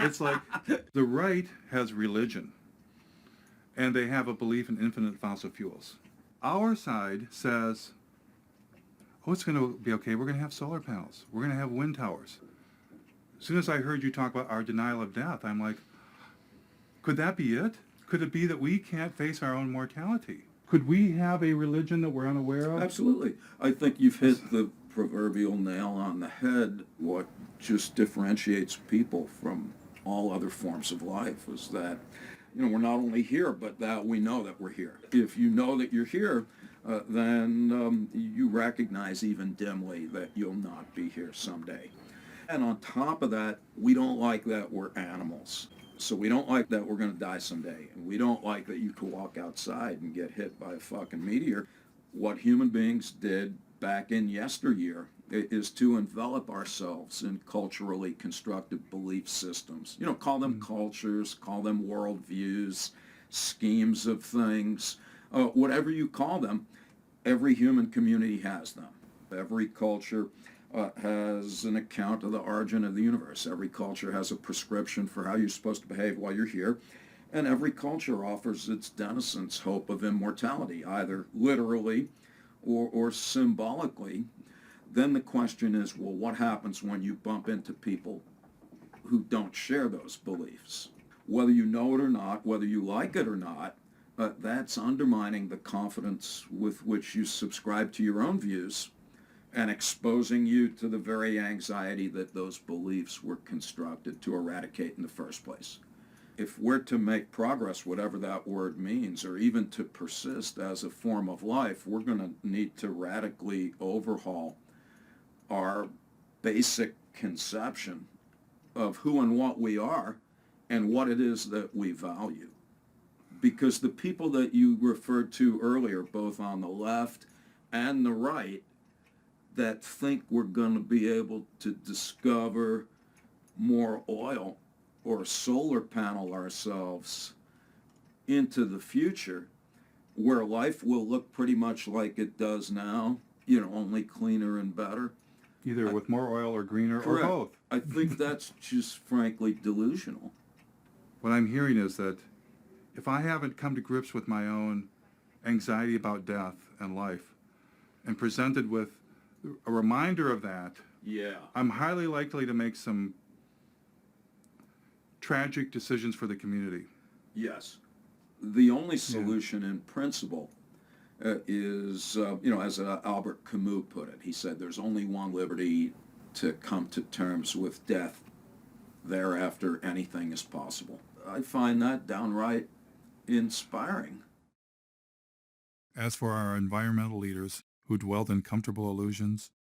It's like the right has religion, and they have a belief in infinite fossil fuels. Our side says, oh, it's going to be okay. We're going to have solar panels. We're going to have wind towers. As soon as I heard you talk about our denial of death, I'm like, could that be it? Could it be that we can't face our own mortality? Could we have a religion that we're unaware of? Absolutely. I think you've hit the proverbial nail on the head. What just differentiates people from all other forms of life is that, we're not only here, but that we know that we're here. If you know that you're here, then you recognize even dimly that you'll not be here someday. And on top of that, we don't like that we're animals. So we don't like that we're going to die someday. And we don't like that you could walk outside and get hit by a fucking meteor. What human beings did back in yesteryear is to envelop ourselves in culturally constructed belief systems. Call them cultures, call them worldviews, schemes of things, whatever you call them. Every human community has them. Every culture has an account of the origin of the universe. Every culture has a prescription for how you're supposed to behave while you're here. And every culture offers its denizens hope of immortality, either literally or symbolically. Then the question is, well, what happens when you bump into people who don't share those beliefs? Whether you know it or not, whether you like it or not, that's undermining the confidence with which you subscribe to your own views and exposing you to the very anxiety that those beliefs were constructed to eradicate in the first place. If we're to make progress, whatever that word means, or even to persist as a form of life, we're going to need to radically overhaul our basic conception of who and what we are and what it is that we value. Because the people that you referred to earlier, both on the left and the right, that think we're going to be able to discover more oil or solar panel ourselves into the future, where life will look pretty much like it does now, only cleaner and better. Either with more oil or greener Correct. or both. I think that's just frankly delusional. What I'm hearing is that if I haven't come to grips with my own anxiety about death and life and presented with a reminder of that, I'm highly likely to make some tragic decisions for the community. Yes. The only solution in principle is, as Albert Camus put it, he said, there's only one liberty: to come to terms with death. Thereafter, anything is possible. I find that downright inspiring. As for our environmental leaders who dwelled in comfortable illusions,